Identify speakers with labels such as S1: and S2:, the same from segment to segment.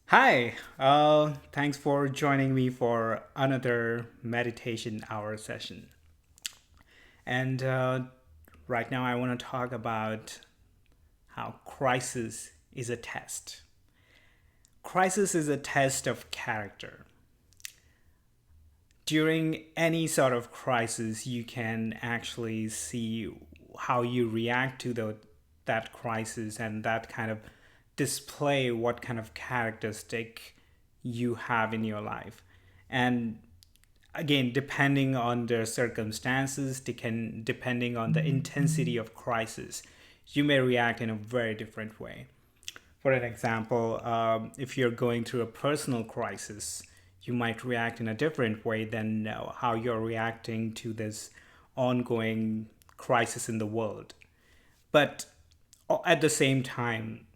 S1: Hi, thanks for joining me for another meditation hour session. And right now, I want to talk about how crisis is a test. Crisis is a test of character. During any sort of crisis, you can actually see how you react to that crisis, and that kind of display what kind of characteristic you have in your life. And again, depending on the circumstances, depending on the intensity of crisis, you may react in a very different way. For an example, if you're going through a personal crisis, you might react in a different way than how you're reacting to this ongoing crisis in the world. But at the same time,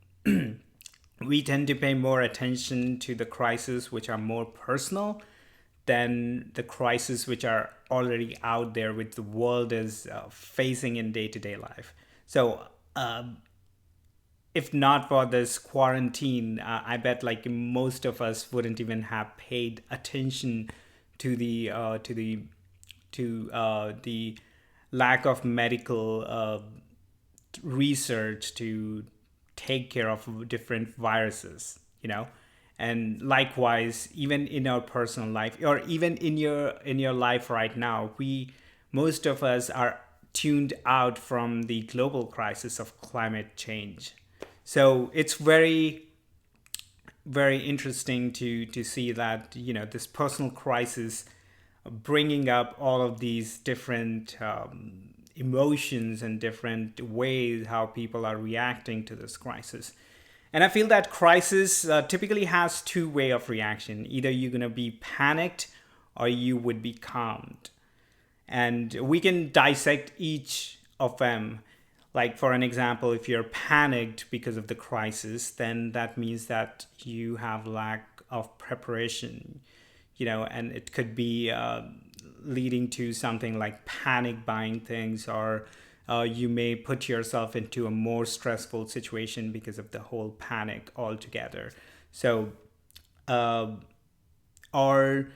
S1: we tend to pay more attention to the crises which are more personal than the crises which are already out there, which the world is facing in day to day life. So, if not for this quarantine, I bet like most of us wouldn't even have paid attention to the lack of medical research to take care of different viruses, and likewise, even in our personal life, or even in your life right now, we most of us are tuned out from the global crisis of climate change. So it's very interesting to see that this personal crisis bringing up all of these different emotions and different ways how people are reacting to this crisis. And I feel that crisis typically has two way of reaction. Either you're going to be panicked or you would be calmed. And we can dissect each of them. Like, for an example, if you're panicked because of the crisis, then that means that you have lack of preparation, and it could be leading to something like panic buying things, or you may put yourself into a more stressful situation because of the whole panic altogether. So, uh, or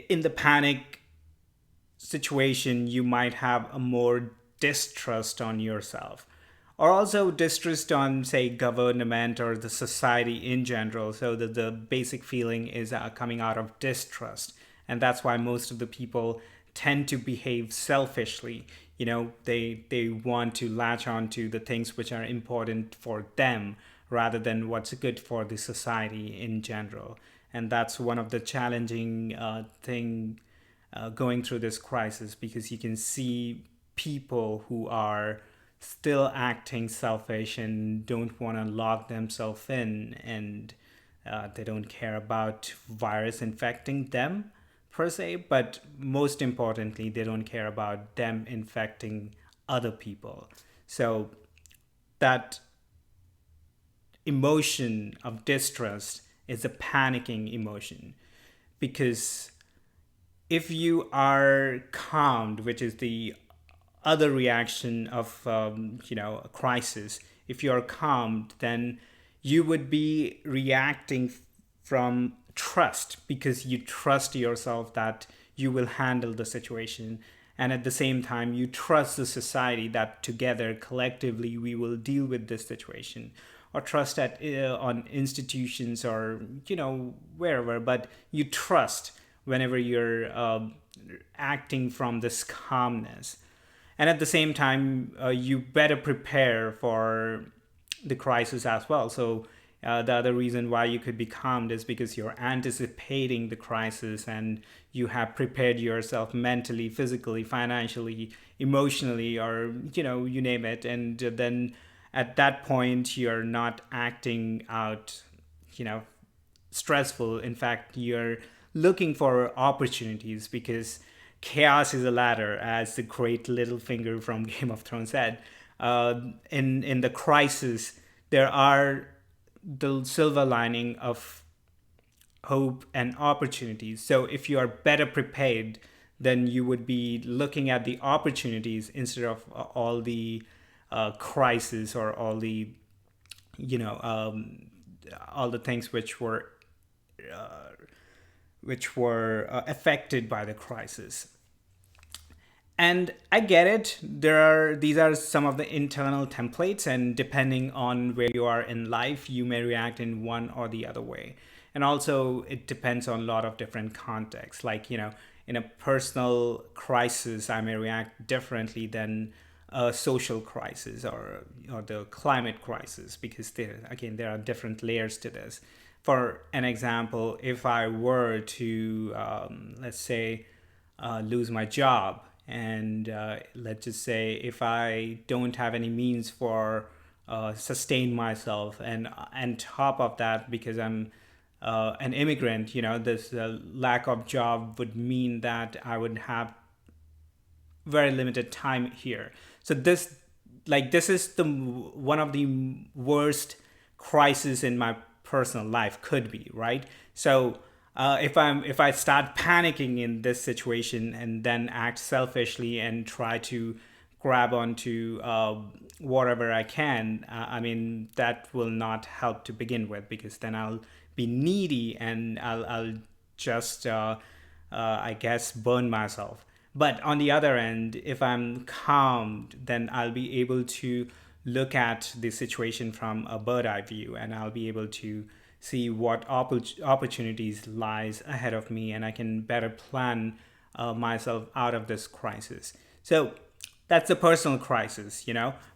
S1: in the panic situation, you might have a more distrust on yourself, or also distrust on, say, government or the society in general. So that the basic feeling is coming out of distrust, and that's why most of the people tend to behave selfishly. They want to latch on to the things which are important for them rather than what's good for the society in general. And that's one of the challenging thing going through this crisis, because you can see people who are still acting selfish and don't want to lock themselves in, and they don't care about virus infecting them per se, but most importantly, they don't care about them infecting other people. So that emotion of distrust is a panicking emotion, because if you are calmed, which is the other reaction of a crisis, if you are calmed, then you would be reacting from trust, because you trust yourself that you will handle the situation, and at the same time you trust the society that together collectively we will deal with this situation, or trust that on institutions, or wherever, but you trust whenever you're acting from this calmness. And at the same time, you better prepare for the crisis as well. So the other reason why you could be calmed is because you're anticipating the crisis, and you have prepared yourself mentally, physically, financially, emotionally, or you name it. And then at that point, you're not acting out, you know stressful. In fact, you're looking for opportunities, because chaos is a ladder, as the great Littlefinger from Game of Thrones said. In the crisis, there are the silver lining of hope and opportunities. So if you are better prepared, then you would be looking at the opportunities instead of all the crises, or you know um, all the things which were affected by the crisis. And I get it. These are some of the internal templates, and depending on where you are in life, you may react in one or the other way. And also, it depends on a lot of different contexts. Like, in a personal crisis, I may react differently than a social crisis, or the climate crisis, because there are different layers to this. For an example, if I were to, let's say, lose my job, and let's just say if I don't have any means for sustain myself, and top of that, because I'm an immigrant, this lack of job would mean that I would have very limited time here. So this is the one of the worst crises in my personal life could be, right? So if I start panicking in this situation and then act selfishly and try to grab onto whatever I can, I mean, that will not help to begin with, because then I'll be needy, and I'll just I guess burn myself. But on the other end, if I'm calmed, then I'll be able to look at the situation from a bird eye view, and I'll be able to see what opportunities lies ahead of me, and I can better plan myself out of this crisis. So that's a personal crisis,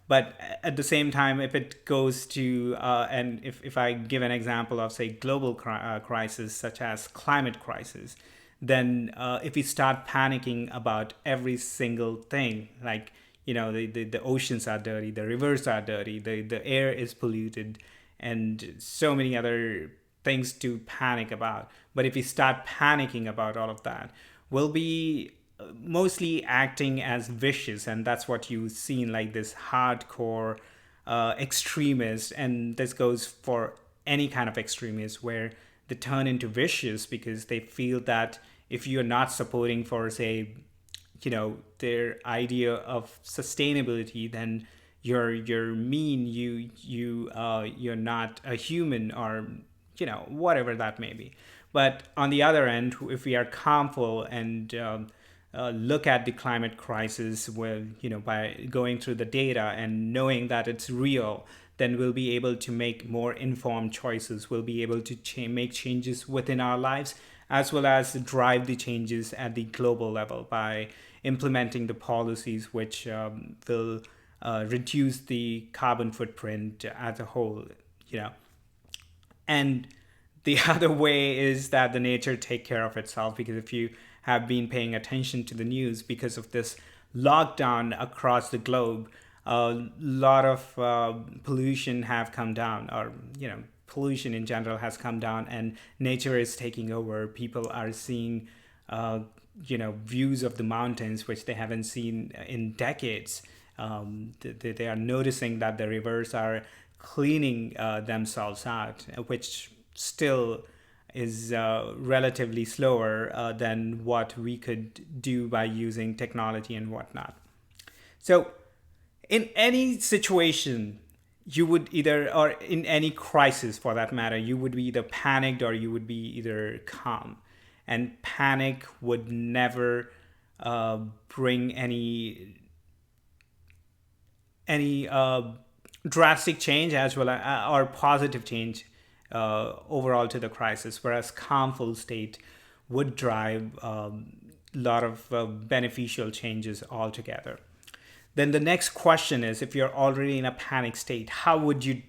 S1: But at the same time, if it goes to, and if I give an example of, say, global crisis, such as climate crisis, then if we start panicking about every single thing, like, the oceans are dirty, the rivers are dirty, the air is polluted, and so many other things to panic about. But if we start panicking about all of that, we'll be mostly acting as vicious, and that's what you see in, like, this hardcore extremist, and this goes for any kind of extremist, where they turn into vicious because they feel that if you're not supporting for, say, their idea of sustainability, then you're mean, you're not a human, or whatever that may be. But on the other end, if we are calmful and look at the climate crisis, where, by going through the data and knowing that it's real, then we'll be able to make more informed choices. We'll be able to make changes within our lives, as well as drive the changes at the global level by implementing the policies which will reduce the carbon footprint as a whole, And the other way is that the nature take care of itself, because if you have been paying attention to the news, because of this lockdown across the globe, a lot of pollution have come down, or pollution in general has come down, and nature is taking over. People are seeing views of the mountains which they haven't seen in decades. They are noticing that the rivers are cleaning themselves out, which still is relatively slower than what we could do by using technology and whatnot. So in any situation, you would either, or in any crisis for that matter, you would be either panicked or you would be either calm. And panic would never bring any drastic change, as well as or positive change overall to the crisis, whereas calmful state would drive a lot of beneficial changes altogether. Then the next question is, if you're already in a panic state, how would you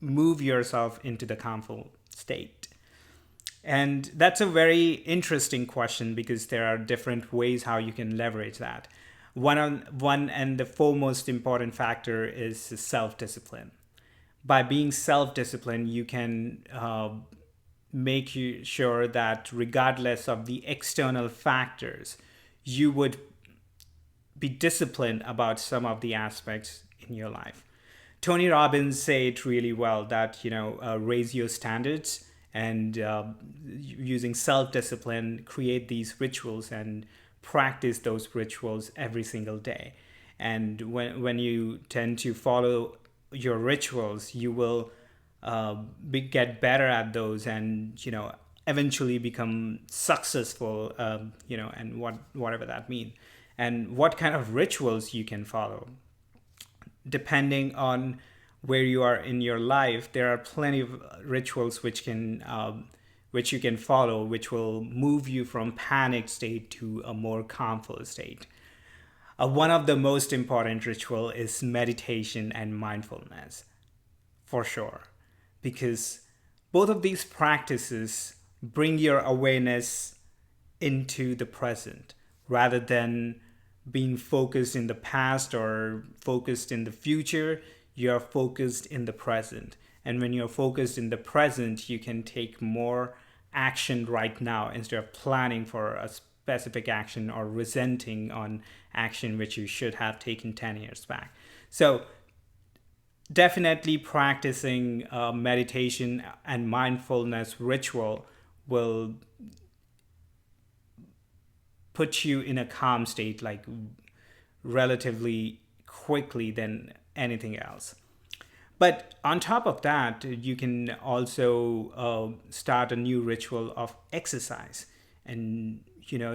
S1: move yourself into the calmful state? And that's a very interesting question, because there are different ways how you can leverage that. One and the foremost important factor is self-discipline. By being self-disciplined, you can make sure that regardless of the external factors, you would be disciplined about some of the aspects in your life. Tony Robbins said it really well, that raise your standards, and using self-discipline, create these rituals and practice those rituals every single day. And when you tend to follow your rituals, you will get better at those, and eventually become successful, and whatever that means, and what kind of rituals you can follow. Depending on where you are in your life, there are plenty of rituals which you can follow, which will move you from panic state to a more calmful state. One of the most important ritual is meditation and mindfulness, for sure, because both of these practices bring your awareness into the present rather than being focused in the past or focused in the future. You're focused in the present. And when you're focused in the present, you can take more action right now instead of planning for a specific action or resenting on action which you should have taken 10 years back. So, definitely practicing meditation and mindfulness ritual will put you in a calm state like relatively quickly than anything else. But on top of that, you can also start a new ritual of exercise and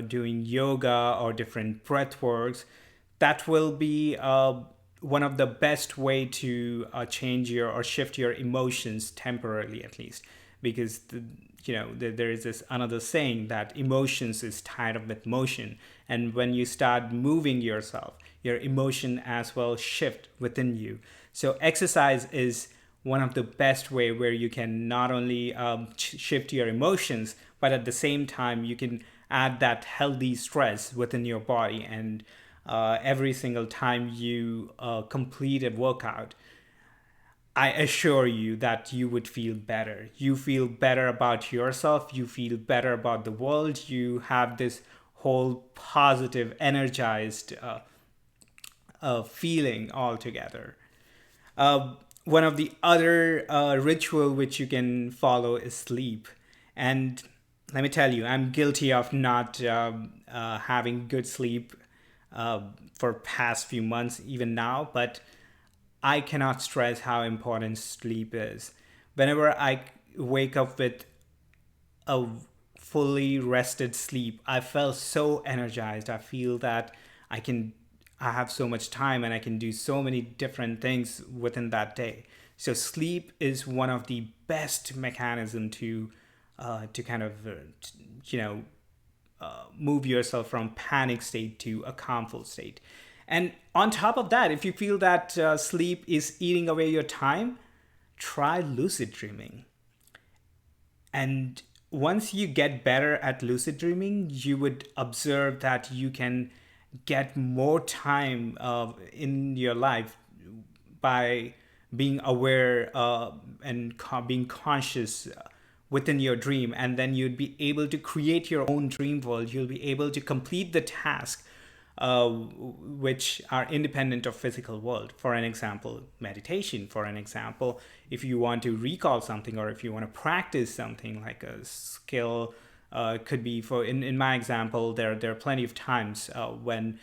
S1: doing yoga or different breath works. That will be one of the best way to change your or shift your emotions temporarily, at least, because there is this another saying that emotions is tied up with motion, and when you start moving yourself, your emotion as well shift within you. So exercise is one of the best way where you can not only shift your emotions, but at the same time you can add that healthy stress within your body. And every single time you complete a workout, I assure you that you would feel better. You feel better about yourself. You feel better about the world. You have this whole positive, energized feeling altogether. One of the other ritual which you can follow is sleep. And let me tell you, I'm guilty of not having good sleep for past few months, even now, but I cannot stress how important sleep is. Whenever I wake up with a fully rested sleep, I felt so energized. I feel that I have so much time and I can do so many different things within that day. So sleep is one of the best mechanism to kind of move yourself from panic state to a calmful state. And on top of that, if you feel that sleep is eating away your time, try lucid dreaming. And once you get better at lucid dreaming, you would observe that you can get more time in your life by being aware and being conscious within your dream. And then you'd be able to create your own dream world. You'll be able to complete the task which are independent of physical world. For an example, meditation. For an example, if you want to recall something or if you want to practice something like a skill, could be for in my example, there are plenty of times when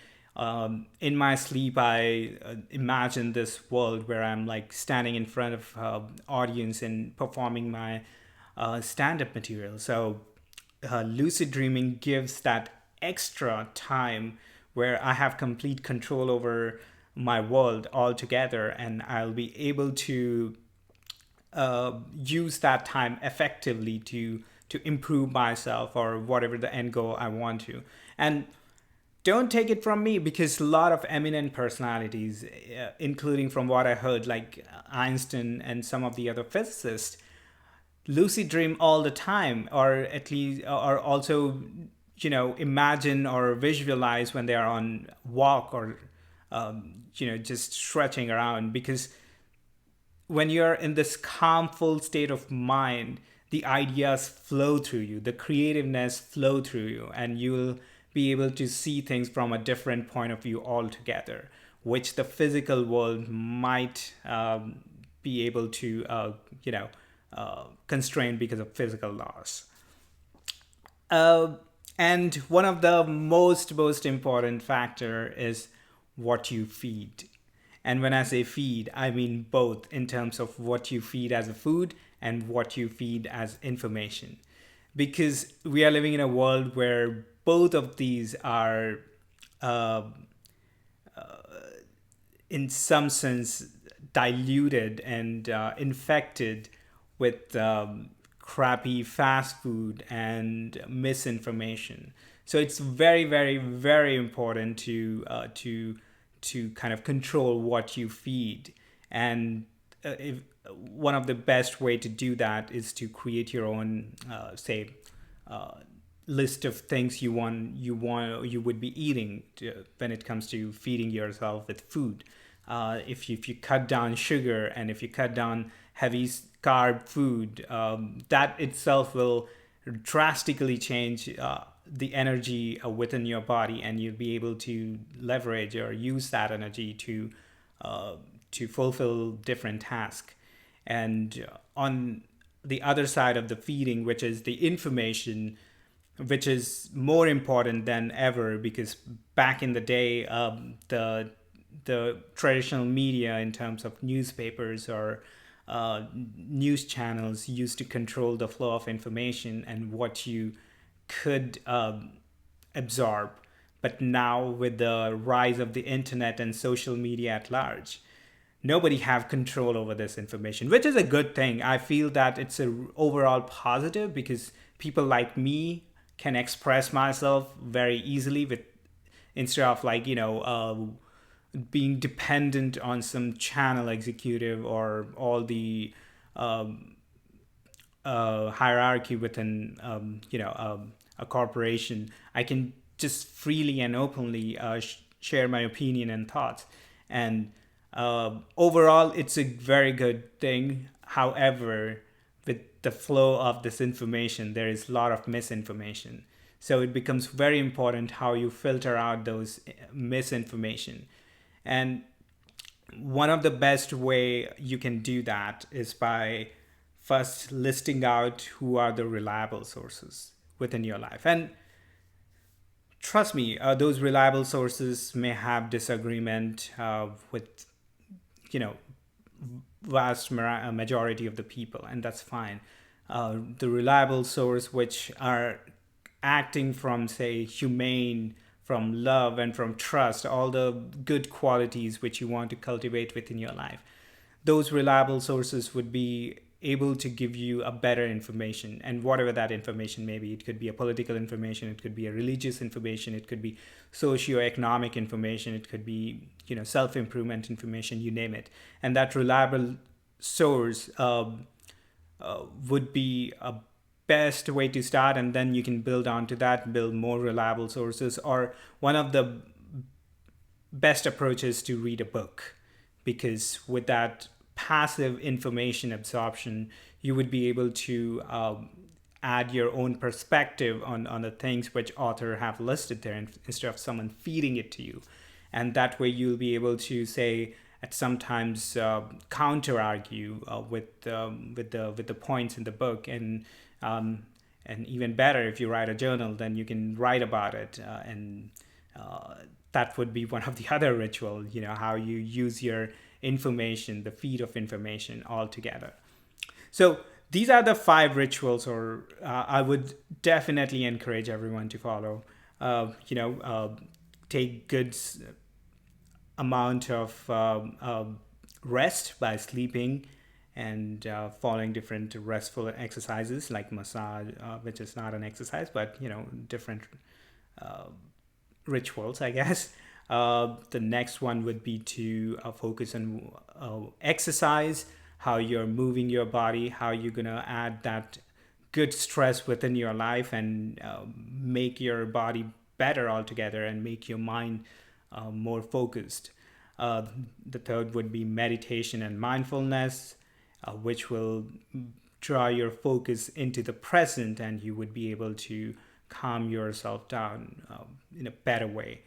S1: in my sleep I imagine this world where I'm like standing in front of audience and performing my stand-up material. So lucid dreaming gives that extra time where I have complete control over my world altogether, and I'll be able to use that time effectively to improve myself or whatever the end goal I want to. And don't take it from me, because a lot of eminent personalities, including from what I heard, like Einstein and some of the other physicists, lucid dream all the time, or at least, or also, imagine or visualize when they are on walk or, just stretching around. Because when you're in this calmful state of mind, the ideas flow through you, the creativeness flow through you, and you'll be able to see things from a different point of view altogether, which the physical world might be able to, constrain because of physical laws. And one of the most important factor is what you feed. And when I say feed, I mean both in terms of what you feed as a food and what you feed as information. because we are living in a world where both of these are uh, in some sense diluted and infected with crappy fast food and misinformation. So it's very, very, very important to kind of control what you feed. And if, one of the best way to do that is to create your own, say, uh, list of things you would be eating when it comes to feeding yourself with food. If you cut down sugar and if you cut down heavy carb food, that itself will drastically change the energy within your body, and you'll be able to leverage or use that energy uh, to fulfill different tasks. And on the other side of the feeding, which is the information, which is more important than ever, because back in the day, the traditional media in terms of newspapers or news channels used to control the flow of information and what you could absorb. But now with the rise of the internet and social media at large, nobody have control over this information, which is a good thing. I feel that it's a overall positive because people like me can express myself very easily with, instead of like, being dependent on some channel executive or all the hierarchy within a corporation. I can just freely and openly share my opinion and thoughts. And overall, it's a very good thing. However, with the flow of this information, there is a lot of misinformation. So it becomes very important how you filter out those misinformation. And one of the best way you can do that is by first listing out who are the reliable sources within your life. And trust me, those reliable sources may have disagreement with, you know, majority of the people, and that's fine. The reliable source, which are acting from, say, humane, from love and from trust, all the good qualities which you want to cultivate within your life, those reliable sources would be able to give you a better information. And whatever that information may be, it could be a political information, it could be a religious information, it could be socio-economic information, it could be, self-improvement information, you name it. And that reliable source would be a best way to start, and then you can build onto that, build more reliable sources. Or one of the best approaches to read a book, because with that passive information absorption, you would be able to add your own perspective on the things which author have listed there, instead of someone feeding it to you. And that way you'll be able to say, at sometimes counter argue with the points in the book. And even better, if you write a journal, then you can write about it. And that would be one of the other ritual, how you use your information, the feed of information all together. So these are the 5 rituals, or I would definitely encourage everyone to follow. Take good amount of rest by sleeping, and following different restful exercises like massage, which is not an exercise, but different rituals, I guess. The next one would be to focus on exercise, how you're moving your body, how you're gonna add that good stress within your life, and make your body better altogether, and make your mind more focused. The third would be meditation and mindfulness, which will draw your focus into the present, and you would be able to calm yourself down in a better way.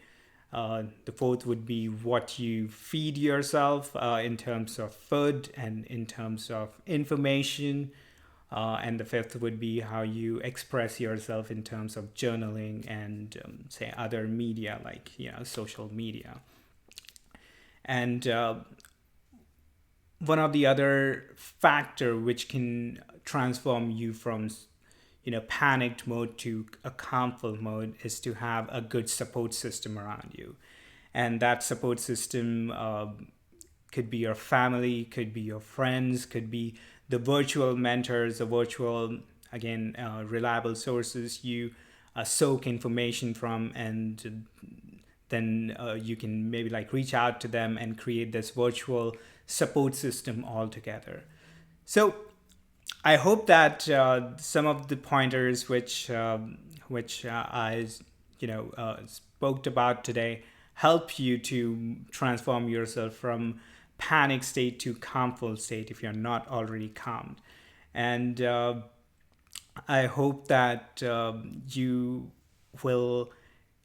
S1: The fourth would be what you feed yourself in terms of food and in terms of information. And the fifth would be how you express yourself in terms of journaling and, say, other media like, social media. And one of the other factor which can transform you from, panicked mode to a calmful mode is to have a good support system around you. And that support system could be your family, could be your friends, could be the virtual mentors, the virtual, again, reliable sources you soak information from, and then you can maybe like reach out to them and create this virtual support system altogether. So I hope that some of the pointers which I spoke about today help you to transform yourself from panic state to calmful state if you're not already calmed. And I hope that you will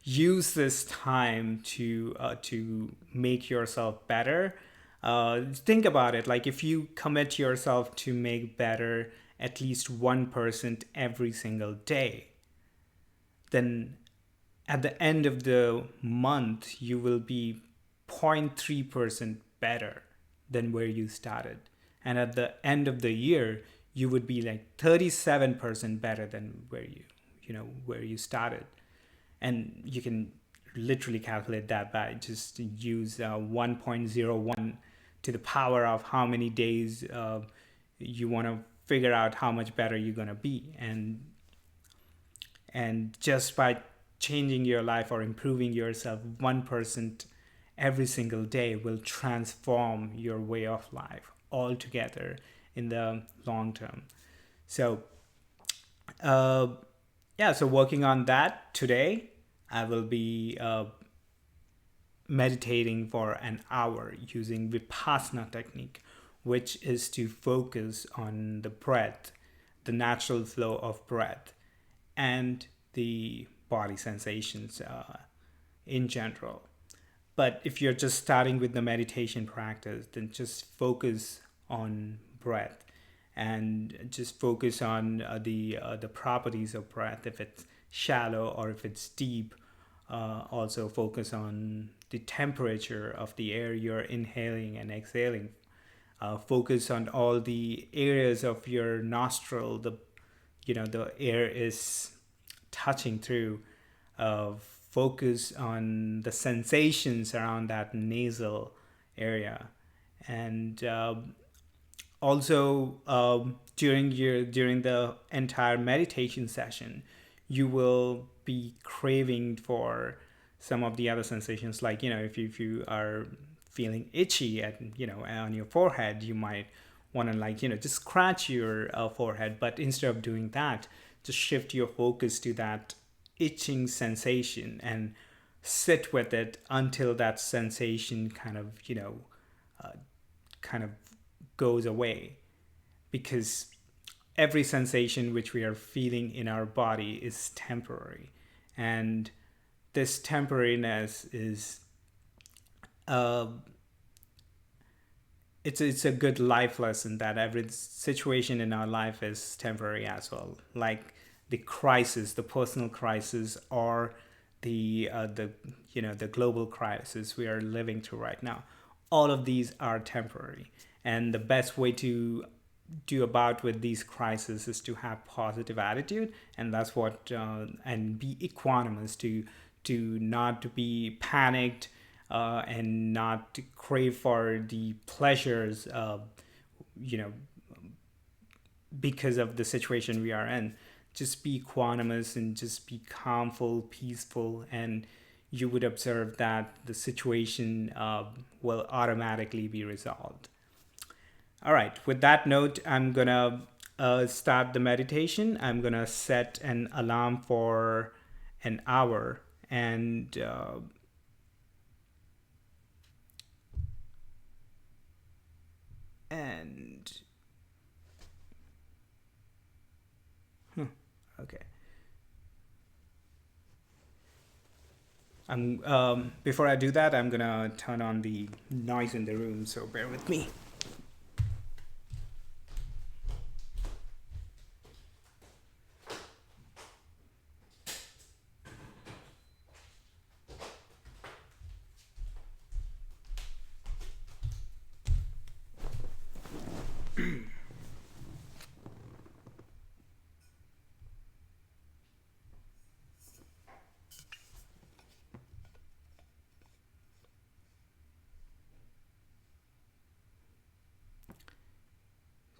S1: use this time to make yourself better. Think about it. Like if you commit yourself to make better at least 1% every single day, then at the end of the month you will be 0.3% better than where you started, and at the end of the year you would be like 37% better than where you started. And you can literally calculate that by just use 1.01 to the power of how many days you want to figure out how much better you're going to be. And just by changing your life or improving yourself 1% every single day will transform your way of life altogether in the long term. So uh, yeah, so working on that today, I will be meditating for an hour using Vipassana technique, which is to focus on the breath, the natural flow of breath, and the body sensations in general. But if you're just starting with the meditation practice, then just focus on breath and just focus on the properties of breath. If it's shallow or if it's deep, also focus on the temperature of the air you're inhaling and exhaling. Focus on all the areas of your nostril the air is touching through. Focus on the sensations around that nasal area. And also during the entire meditation session, you will be craving for some of the other sensations, like if you are feeling itchy on your forehead, you might want to just scratch your forehead. But instead of doing that, just shift your focus to that itching sensation and sit with it until that sensation kind of goes away. Because every sensation which we are feeling in our body is temporary, and this temporariness is uh, it's a good life lesson that every situation in our life is temporary as well. Like the crisis, the personal crisis, or the global crisis we are living through right now. All of these are temporary, and the best way to do about with these crises is to have positive attitude, and that's what and be equanimous to not be panicked and not to crave for the pleasures you know because of the situation we are in. Just be equanimous and just be calmful, peaceful, and you would observe that the situation will automatically be resolved. All right, with that note, I'm gonna start the meditation. I'm gonna set an alarm for an hour, and okay. I'm Before I do that, I'm gonna turn on the noise in the room, so bear with me.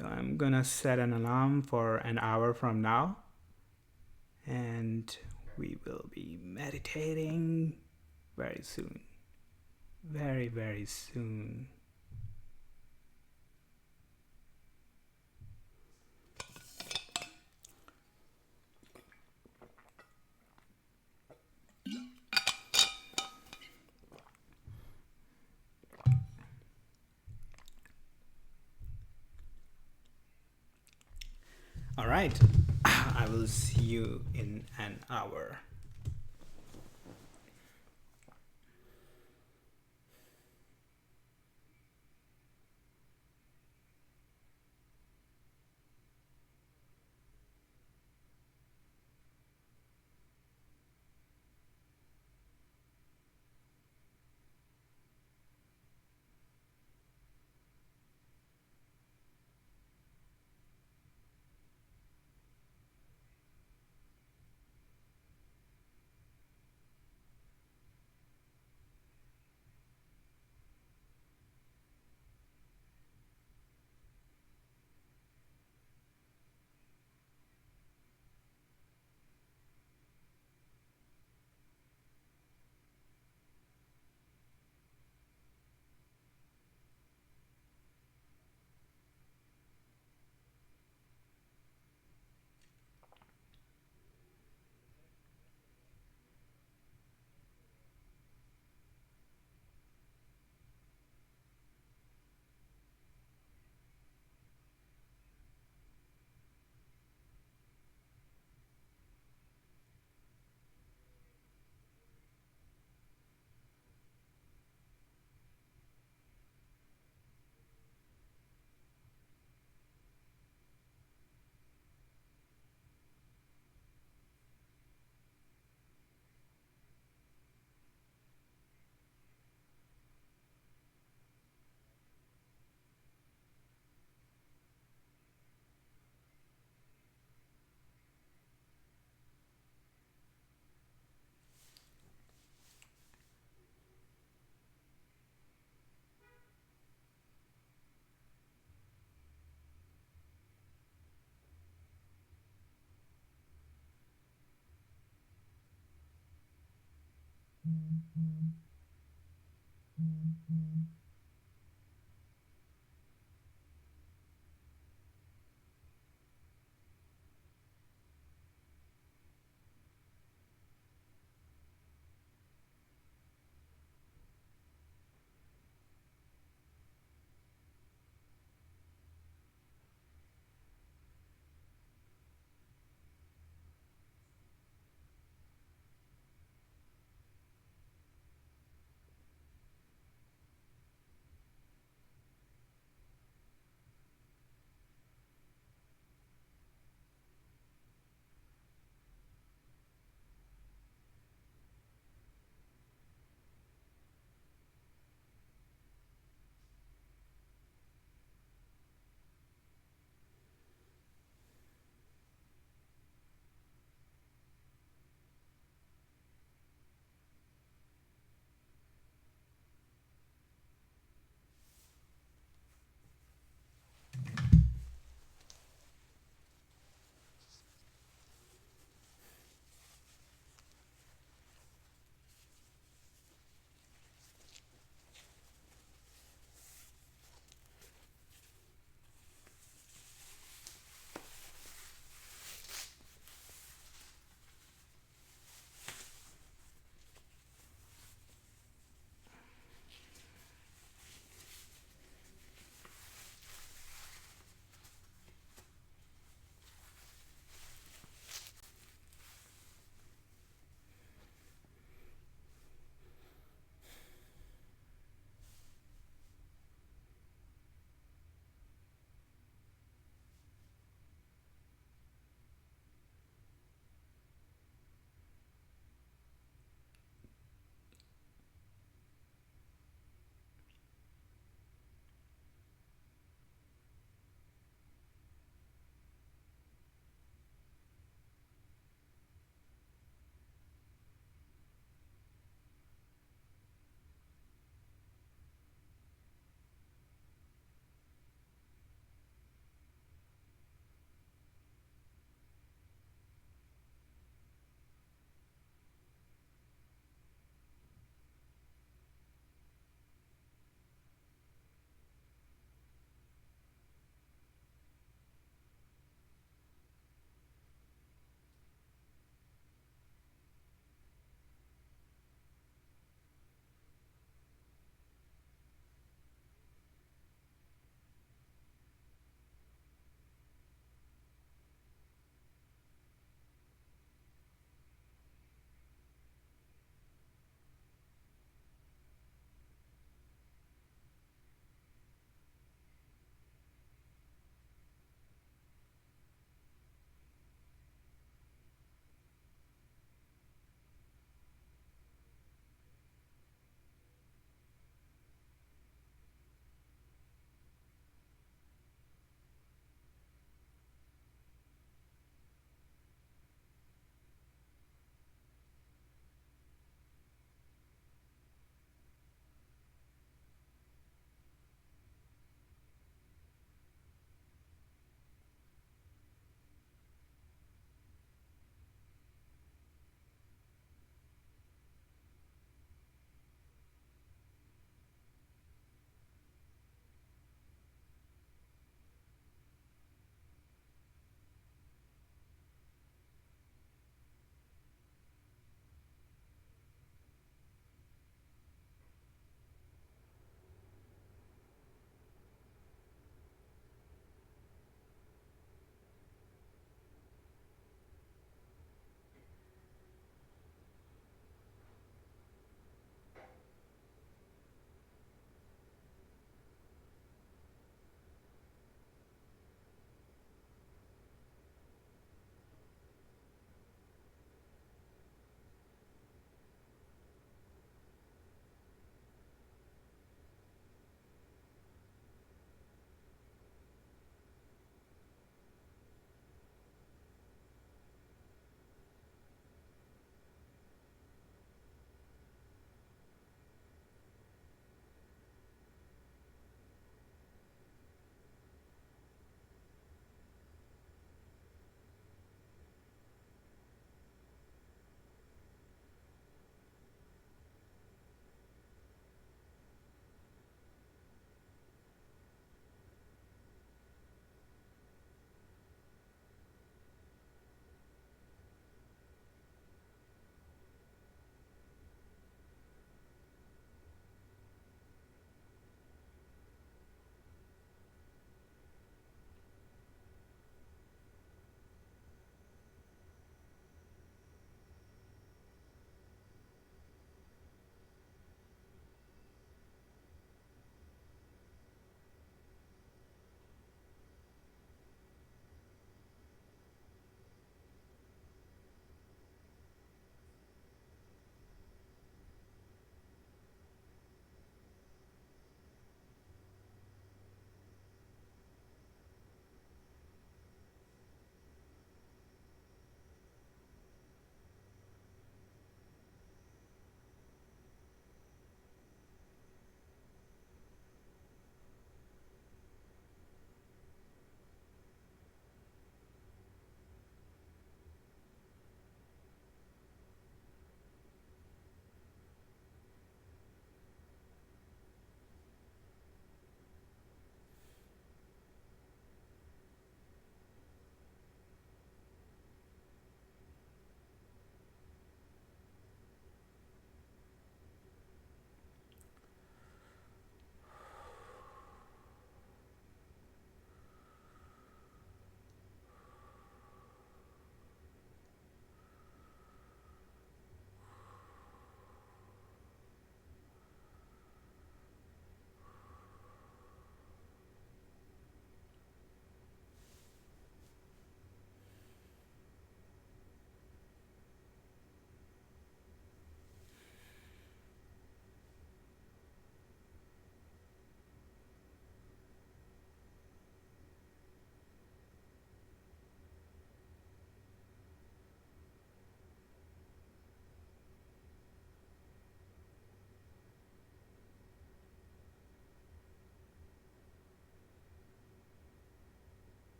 S1: So I'm gonna set an alarm for an hour from now, and we will be meditating very soon. Very, very soon. All right. I will see you in an hour.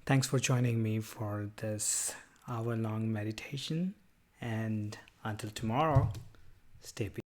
S1: Thanks for joining me for this hour long meditation. And until tomorrow, stay peaceful.